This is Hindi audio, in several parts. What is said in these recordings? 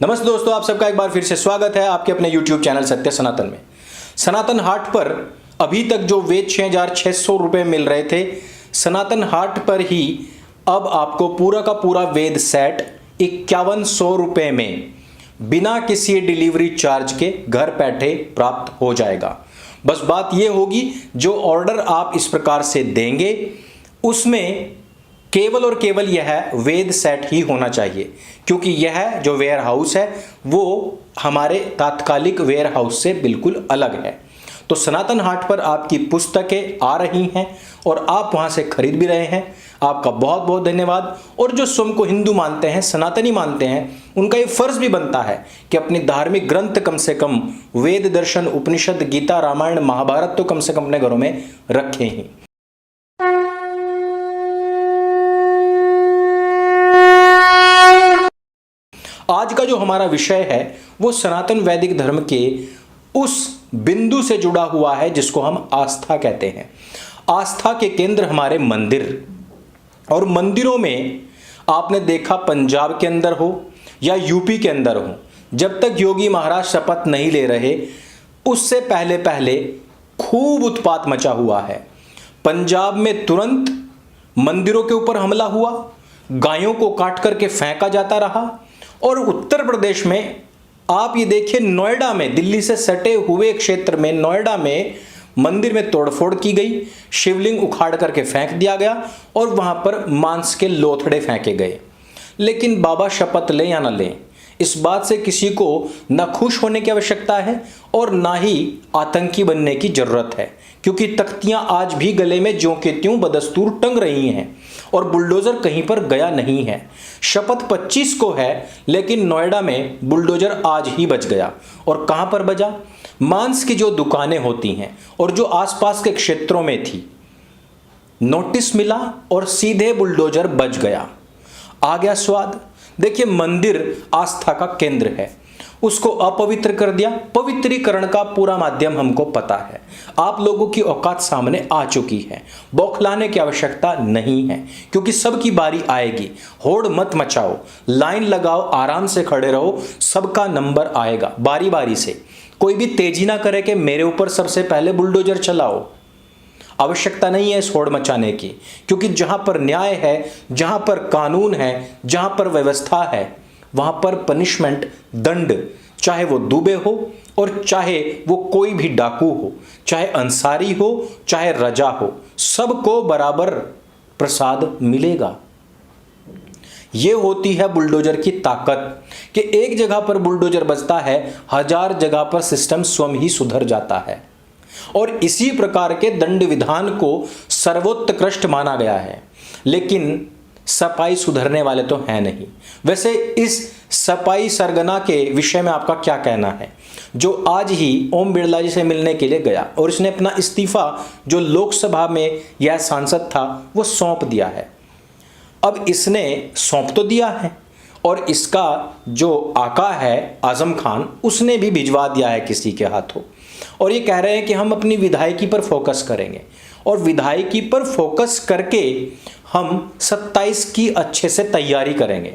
नमस्ते दोस्तों, आप सबका एक बार फिर से स्वागत है आपके अपने YouTube चैनल सत्य सनातन में। सनातन हाट पर अभी तक जो वेद 6,600 रुपये मिल रहे थे, सनातन हाट पर ही अब आपको पूरा का पूरा वेद सेट 5100 रुपये में बिना किसी डिलीवरी चार्ज के घर बैठे प्राप्त हो जाएगा। बस बात यह होगी, जो ऑर्डर आप इस प्रकार से देंगे उसमें केवल और केवल यह वेद सेट ही होना चाहिए, क्योंकि यह जो वेयर हाउस है वो हमारे तात्कालिक वेयर हाउस से बिल्कुल अलग है। तो सनातन हाट पर आपकी पुस्तकें आ रही हैं और आप वहां से खरीद भी रहे हैं। आपका बहुत बहुत धन्यवाद। और जो स्वयं को हिंदू मानते हैं, सनातनी मानते हैं, उनका ये फर्ज भी बनता है कि अपनी धार्मिक ग्रंथ कम से कम वेद, दर्शन, उपनिषद, गीता, रामायण, महाभारत तो कम से कम अपने घरों में रखें ही। आज का जो हमारा विषय है वो सनातन वैदिक धर्म के उस बिंदु से जुड़ा हुआ है जिसको हम आस्था कहते हैं। आस्था के केंद्र हमारे मंदिर, और मंदिरों में आपने देखा पंजाब के अंदर हो या यूपी के अंदर हो, जब तक योगी महाराज शपथ नहीं ले रहे उससे पहले पहले खूब उत्पात मचा हुआ है। पंजाब में तुरंत मंदिरों के ऊपर हमला हुआ, गायों को काट करके फेंका जाता रहा। और उत्तर प्रदेश में आप ये देखिए, नोएडा में, दिल्ली से सटे हुए क्षेत्र में नोएडा में मंदिर में तोड़फोड़ की गई, शिवलिंग उखाड़ करके फेंक दिया गया और वहां पर मांस के लोथड़े फेंके गए। लेकिन बाबा शपथ लें या ना लें, इस बात से किसी को न खुश होने की आवश्यकता है और ना ही आतंकी बनने की जरूरत है, क्योंकि तख्तियां आज भी गले में ज्यों के त्यों बदस्तूर टंग रही हैं और बुलडोजर कहीं पर गया नहीं है। शपथ 25 को है, लेकिन नोएडा में बुलडोजर आज ही बच गया। और कहां पर बजा? मांस की जो दुकानें होती हैं और जो आसपास के क्षेत्रों में थी, नोटिस मिला और सीधे बुलडोजर बच गया। आ गया स्वाद। देखिए, मंदिर आस्था का केंद्र है, उसको अपवित्र कर दिया। पवित्रीकरण का पूरा माध्यम हमको पता है, आप लोगों की औकात सामने आ चुकी है, बौखलाने की आवश्यकता नहीं है, क्योंकि सबकी बारी आएगी। होड़ मत मचाओ, लाइन लगाओ, आराम से खड़े रहो, सबका नंबर आएगा बारी बारी से। कोई भी तेजी ना करे कि मेरे ऊपर सबसे पहले बुलडोजर चलाओ। आवश्यकता नहीं है इस होड़ मचाने की, क्योंकि जहां पर न्याय है, जहां पर कानून है, जहां पर व्यवस्था है, वहां पर पनिशमेंट, दंड, चाहे वो दुबे हो और चाहे वो कोई भी डाकू हो, चाहे अंसारी हो, चाहे रजा हो, सबको बराबर प्रसाद मिलेगा। ये होती है बुलडोजर की ताकत कि एक जगह पर बुलडोजर बजता है, 1000 जगह पर सिस्टम स्वयं ही सुधर जाता है। और इसी प्रकार के दंड विधान को सर्वोत्कृष्ट माना गया है, लेकिन सपाई सुधरने वाले तो हैं नहीं। वैसे इस सपाई सरगना के विषय में आपका क्या कहना है, जो आज ही ओम बिरला जी से मिलने के लिए गया और इसने अपना इस्तीफा जो लोकसभा में यह सांसद था वो सौंप दिया है। अब इसने सौंप तो दिया है और इसका जो आका है आजम खान, उसने भी भिजवा दिया है किसी के हाथों, और ये कह रहे हैं कि हम अपनी विधायकी पर फोकस करेंगे और विधायकी पर फोकस करके हम 27 की अच्छे से तैयारी करेंगे।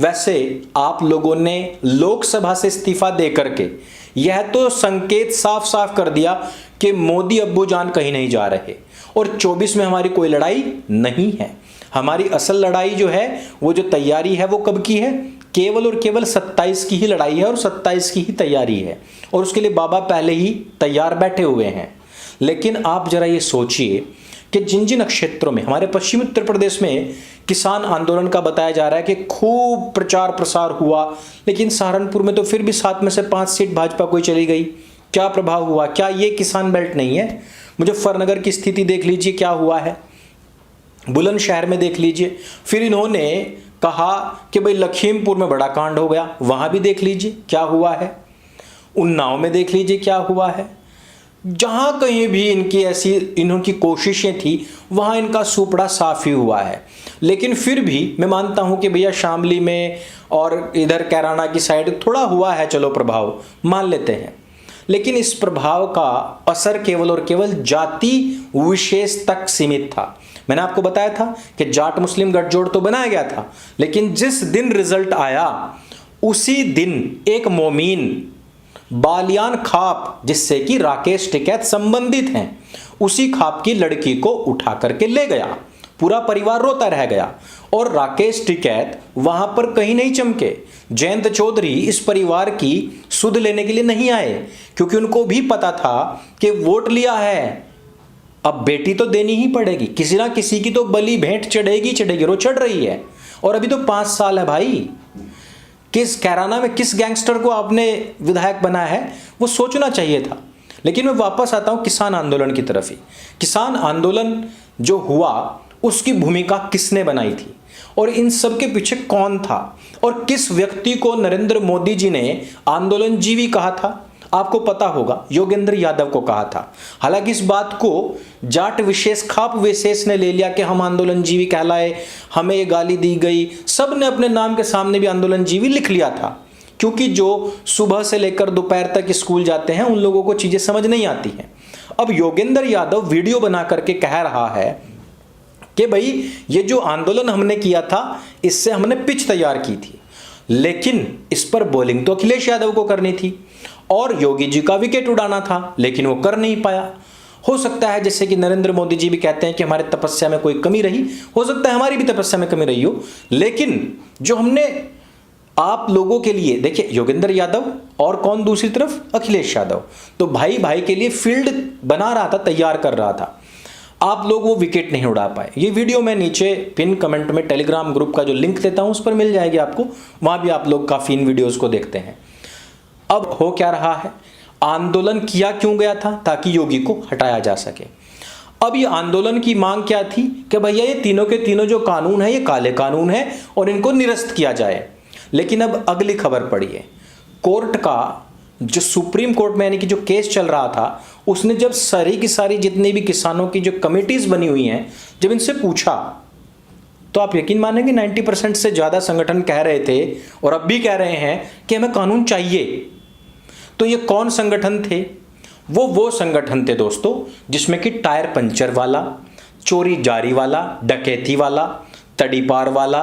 वैसे आप लोगों ने लोकसभा से इस्तीफा दे करके यह तो संकेत साफ साफ कर दिया कि मोदी अब्बू जान कहीं नहीं जा रहे और 24 में हमारी कोई लड़ाई नहीं है। हमारी असल लड़ाई जो है, वो जो तैयारी है, वो कब की है? केवल और केवल 27 की ही लड़ाई है और 27 की ही तैयारी है, और उसके लिए बाबा पहले ही तैयार बैठे हुए हैं। लेकिन आप जरा ये सोचिए कि जिन जिन क्षेत्रों में, हमारे पश्चिमी उत्तर प्रदेश में किसान आंदोलन का बताया जा रहा है कि खूब प्रचार प्रसार हुआ, लेकिन सहारनपुर में तो फिर भी 7 में से 5 सीट भाजपा को ही चली गई। क्या प्रभाव हुआ? क्या ये किसान बेल्ट नहीं है? मुजफ्फरनगर की स्थिति देख लीजिए क्या हुआ है, बुलंदशहर में देख लीजिए। फिर इन्होंने कहा कि भाई लखीमपुर में बड़ा कांड हो गया, वहां भी देख लीजिए क्या हुआ है। उन्नाव में देख लीजिए क्या हुआ है। जहां कहीं भी इनकी ऐसी इनकी कोशिशें थी, वहां इनका सुपड़ा साफ ही हुआ है। लेकिन फिर भी मैं मानता हूं कि भैया शामली में और इधर कैराना की साइड थोड़ा हुआ है, चलो प्रभाव मान लेते हैं, लेकिन इस प्रभाव का असर केवल और केवल जाति विशेष तक सीमित था। मैंने आपको बताया था कि जाट मुस्लिम गठजोड़ तो बनाया गया था, लेकिन जिस दिन रिजल्ट आया उसी दिन एक मोमीन बालियान खाप, जिससे कि राकेश टिकैत संबंधित हैं, उसी खाप की लड़की को उठा करके ले गया। पूरा परिवार रोता रह गया और राकेश टिकैत वहां पर कहीं नहीं चमके। जयंत चौधरी इस परिवार की सुध लेने के लिए नहीं आए, क्योंकि उनको भी पता था कि वोट लिया है, अब बेटी तो देनी ही पड़ेगी, किसी ना किसी की तो बलि भेंट चढ़ेगी चढ़ेगी, और चढ़ रही है। और अभी तो 5 साल है भाई। किस कैराना में किस गैंगस्टर को आपने विधायक बनाया है, वो सोचना चाहिए था। लेकिन मैं वापस आता हूं किसान आंदोलन की तरफ ही। किसान आंदोलन जो हुआ उसकी भूमिका किसने बनाई थी, और इन सब के पीछे कौन था, और किस व्यक्ति को नरेंद्र मोदी जी ने आंदोलन जीवी कहा था? आपको पता होगा, योगेंद्र यादव को कहा था। हालांकि इस बात को जाट विशेष खाप विशेष ने ले लिया कि हम आंदोलन जीवी कहलाए, हमें ये गाली दी गई। सब ने अपने नाम के सामने भी आंदोलन जीवी लिख लिया था, क्योंकि जो सुबह से लेकर दोपहर तक स्कूल जाते हैं उन लोगों को चीजें समझ नहीं आती हैं। अब योगेंद्र यादव वीडियो बना करके कह रहा है कि भाई ये जो आंदोलन हमने किया था इससे हमने पिच तैयार की थी, लेकिन इस पर बॉलिंग तो अखिलेश यादव को करनी थी और योगी जी का विकेट उड़ाना था, लेकिन वो कर नहीं पाया। हो सकता है जैसे कि नरेंद्र मोदी जी भी कहते हैं कि हमारे तपस्या में कोई कमी रही, हो सकता है हमारी भी तपस्या में कमी रही हो, लेकिन जो हमने आप लोगों के लिए, देखिए योगेंद्र यादव और कौन दूसरी तरफ, अखिलेश यादव, तो भाई भाई के लिए फील्ड बना रहा था, तैयार कर रहा था। आप लोग वो विकेट नहीं उड़ा पाए। ये वीडियो मैं नीचे पिन कमेंट में टेलीग्राम ग्रुप का जो लिंक देता हूं उस पर मिल जाएगी आपको, वहां भी आप लोग काफी इन वीडियोस को देखते हैं। अब हो क्या रहा है, आंदोलन किया क्यों गया था? ताकि योगी को हटाया जा सके। अब ये आंदोलन की मांग क्या थी कि भैया ये तीनों के तीनों जो कानून है ये काले कानून है और इनको निरस्त किया जाए। लेकिन अब अगली खबर पड़ी है, कोर्ट का जो सुप्रीम कोर्ट में यानी कि जो केस चल रहा था, उसने जब सारी की सारी जितनी भी किसानों की जो कमिटीज बनी हुई हैं, जब इनसे पूछा, तो आप यकीन मानेंगे 90% से ज्यादा संगठन कह रहे थे और अब भी कह रहे हैं कि हमें कानून चाहिए। तो ये कौन संगठन थे? वो संगठन थे दोस्तों जिसमें कि टायर पंचर वाला, चोरी जारी वाला, डकैती वाला, तड़ीपार वाला,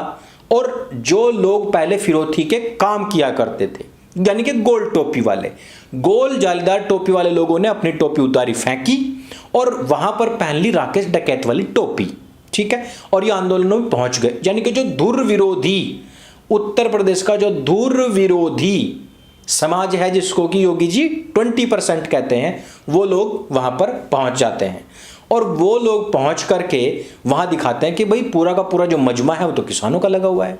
और जो लोग पहले फिरौती के काम किया करते थे, यानी कि गोल टोपी वाले, गोल जालीदार टोपी वाले लोगों ने अपनी टोपी उतारी, फेंकी और वहां पर पहन ली राकेश डकैत वाली टोपी। ठीक है, और ये आंदोलनों में पहुंच गए। यानी कि जो धुर विरोधी, उत्तर प्रदेश का जो धुर विरोधी समाज है, जिसको कि योगी जी 20% कहते हैं, वो लोग वहां पर पहुंच जाते हैं और वो लोग पहुंच करके वहां दिखाते हैं कि भाई पूरा का पूरा जो मजमा है वो तो किसानों का लगा हुआ है।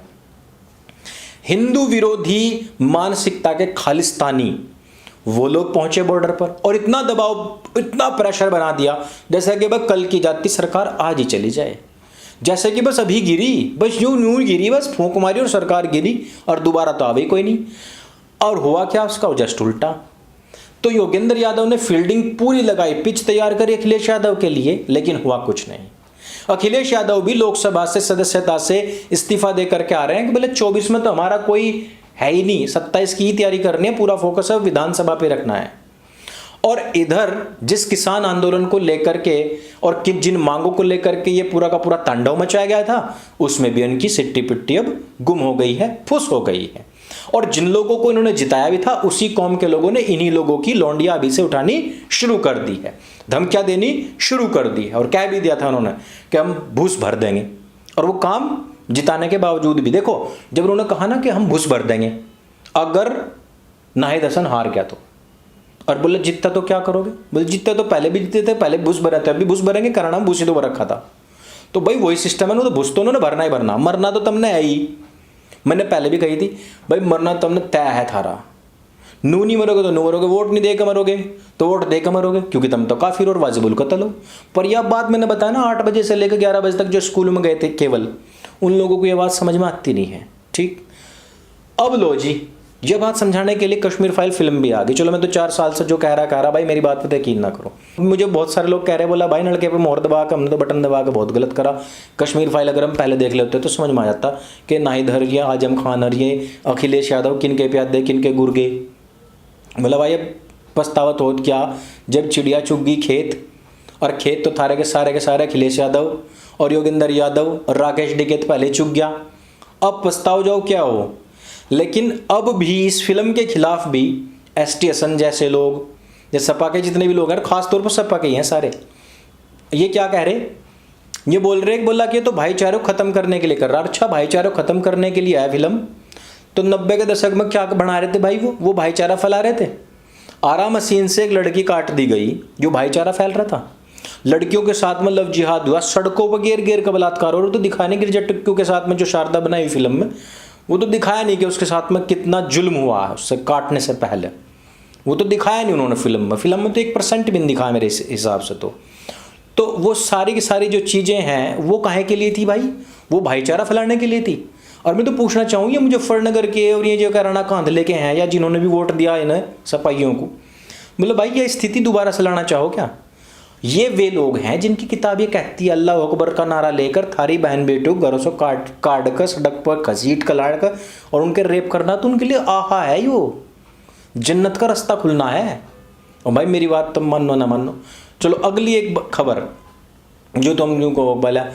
हिंदू विरोधी मानसिकता के खालिस्तानी वो लोग पहुंचे बॉर्डर पर और इतना दबाव, इतना प्रेशर बना दिया जैसा कि बस कल की जाती सरकार आज ही चली जाए, जैसे कि बस अभी गिरी, बस यूं गिरी, बस फूंक मारी और सरकार गिरी और दोबारा तो आवे कोई नहीं। और हुआ क्या उसका, जस्ट उल्टा। तो योगेंद्र यादव ने फील्डिंग पूरी लगाई, पिच तैयार करी अखिलेश यादव के लिए, लेकिन हुआ कुछ नहीं। अखिलेश यादव भी लोकसभा से सदस्यता से इस्तीफा देकर के आ रहे हैं कि बोले 24 में तो हमारा कोई है ही नहीं, 27 की ही तैयारी करनी है, पूरा फोकस है विधानसभा पे रखना है। और इधर जिस किसान आंदोलन को लेकर के और जिन मांगों को लेकर के ये पूरा का पूरा तांडव मचाया गया था, उसमें भी उनकी सिट्टी पिट्टी अब गुम हो गई है, फुस हो गई है। और जिन लोगों को इन्होंने जिताया भी था, उसी कौम के लोगों ने इन्हीं लोगों की लौंडिया अभी से उठानी शुरू कर दी है, धमकियां देनी शुरू कर दी है। और कह भी दिया था उन्होंने कि हम घूस भर देंगे, और वो काम जिताने के बावजूद भी देखो, जब उन्होंने कहा ना कि हम घूस भर देंगे अगर नाहिद हसन हार गया तो, और बोले जीतता तो क्या करोगे? बोले जीतता तो पहले भी जीते थे, पहले घूस भरे थे, अभी घूस भरेंगे, कराना घूस ही तो भर रखा था। तो भाई वही सिस्टम है ना, तो घूस तो उन्होंने भरना ही भरना, मरना तो तुमने है ही। मैंने पहले भी कही थी भाई, मरना तुमने तय है थारा, नू नहीं मरोगे तो नू मरोगे, वोट नहीं देकर मरोगे तो वोट देकर मरोगे, क्योंकि तुम तो काफिर और वाजिबुल कत्ल हो। पर यह बात मैंने बताया ना, 8 बजे से लेकर 11 बजे तक जो स्कूल में गए थे, केवल उन लोगों को यह बात समझ में आती नहीं है। ठीक, अब लो जी, यह बात समझाने के लिए कश्मीर फाइल फिल्म भी आ गई। चलो मैं तो 4 साल से जो कह रहा भाई मेरी बात पे यकीन ना करो। मुझे बहुत सारे लोग कह रहे, बोला भाई नलके पे मोहर दबा के, हमने तो बटन दबा के बहुत गलत करा। कश्मीर फाइल अगर हम पहले देख लेते तो समझ में आ जाता कि नाहिद हरिये, आजम खान हरिये, अखिलेश यादव किनके प्यादे किनके गुर्गे। बोला भाई अब पछतावत होत क्या, जब चिड़िया चुग गई खेत, और खेत तो थारे के सारे अखिलेश यादव और योगेंद्र यादव और राकेश टिकैत पहले चुग गया। अब पछताओ जाओ क्या हो। लेकिन अब भी इस फिल्म के खिलाफ भी एस.टी. हसन जैसे लोग, या सपा के जितने भी लोग हैं, खासतौर पर सपा के ही हैं सारे, ये क्या कह रहे, ये बोल रहे, बोला कि ये तो भाईचारे को खत्म करने के लिए कर रहा है। अच्छा, भाईचारे को खत्म करने के लिए आया फिल्म, तो 90 के दशक में क्या बना रहे थे भाई, वो भाईचारा फैला रहे थे। आरा मशीन से एक लड़की काट दी गई जो भाईचारा फैल रहा था। लड़कियों के साथ में लव जिहाद हुआ, सड़कों पर घेर घेर का बलात्कार हो रहा, तो दिखाने के लिए टक्कियों के साथ में जो शारदा बनाई फिल्म में, वो तो दिखाया नहीं कि उसके साथ में कितना जुल्म हुआ है उससे काटने से पहले, वो तो दिखाया नहीं उन्होंने फिल्म में तो 1% भी नहीं दिखाया मेरे हिसाब से। तो वो सारी की सारी जो चीज़ें हैं वो काहे के लिए थी भाई, वो भाईचारा फैलाने के लिए थी। और मैं तो पूछना चाहूँ, ये मुजफ्फरनगर के और ये जो कैराना कांधले के हैं, या जिन्होंने भी वोट दिया इन्हें सपाइयों को, मतलब भाई ये स्थिति दोबारा से लाना चाहो क्या? ये वे लोग हैं जिनकी किताब ये कहती है अल्लाह अकबर का नारा लेकर थारी बहन बेटों घरों से काट कर सड़क पर घसीट कर लाड़ कर और उनके रेप करना, तो उनके लिए आहा है, यो जन्नत का रास्ता खुलना है। और भाई मेरी बात तुम मानो ना मानो, चलो अगली एक खबर जो तुम को बोला,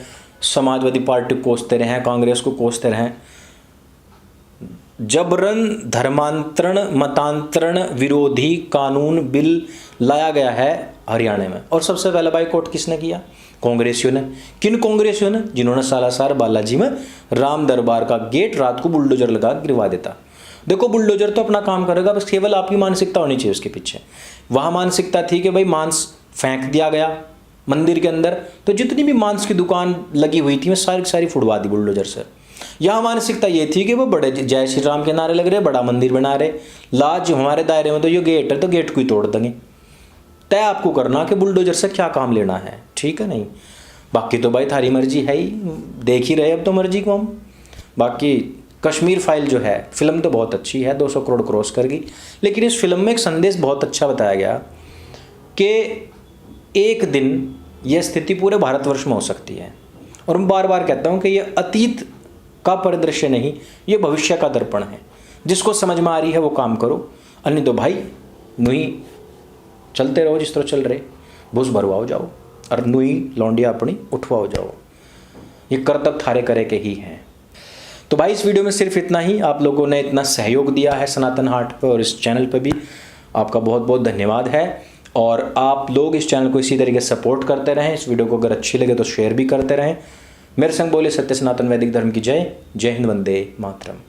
समाजवादी पार्टी को कोसते रहे हैं, कांग्रेस को कोसते रहे हैं, जबरन धर्मांतरण मतांतरण विरोधी कानून बिल लाया गया है हरियाणा में। और सबसे पहले बाइकआउट किसने किया? कांग्रेसियों ने। किन कांग्रेसियों ने? जिन्होंने सालासर बालाजी में राम दरबार का गेट रात को बुलडोजर लगा गिरवा देता। देखो बुलडोजर तो अपना काम करेगा, बस केवल आपकी मानसिकता होनी चाहिए उसके पीछे। वहाँ मानसिकता थी कि भाई मांस फेंक दिया गया मंदिर के अंदर, तो जितनी भी मांस की दुकान लगी हुई थी मैं सारी सारी फुड़वा दी बुलडोजर से। यहाँ मानसिकता ये थी कि वो बड़े जय श्री राम के नारे लग रहे, बड़ा मंदिर बना रहे, लाज हमारे दायरे में तो ये गेट है, तो गेट को ही तोड़ देंगे। तय आपको करना कि बुलडोजर से क्या काम लेना है, ठीक है नहीं? बाकी तो भाई थारी मर्जी है ही, देख ही रहे अब तो मर्जी को हम। बाकी कश्मीर फाइल जो है फिल्म तो बहुत अच्छी है, 200 करोड़ क्रॉस कर गई, लेकिन इस फिल्म में एक संदेश बहुत अच्छा बताया गया कि एक दिन यह स्थिति पूरे भारतवर्ष में हो सकती है। और मैं बार बार कहता हूँ कि यह अतीत का परिदृश्य नहीं, ये भविष्य का दर्पण है। जिसको समझ में आ रही है वो काम करो, अन्य तो भाई नुई चलते रहो जिस तरह चल रहे, भूस भरवाओ जाओ और नुई लौंडिया अपनी उठवाओ जाओ। ये कर्तव्य थारे करे के ही हैं। तो भाई इस वीडियो में सिर्फ इतना ही। आप लोगों ने इतना सहयोग दिया है सनातन हाट पर और इस चैनल पर भी आपका बहुत बहुत धन्यवाद है। और आप लोग इस चैनल को इसी तरीके से सपोर्ट करते रहें। इस वीडियो को अगर अच्छी लगे तो शेयर भी करते रहें। मेरे संग बोले सत्य सनातन वैदिक धर्म की जय। जय हिंद, वंदे मातरम।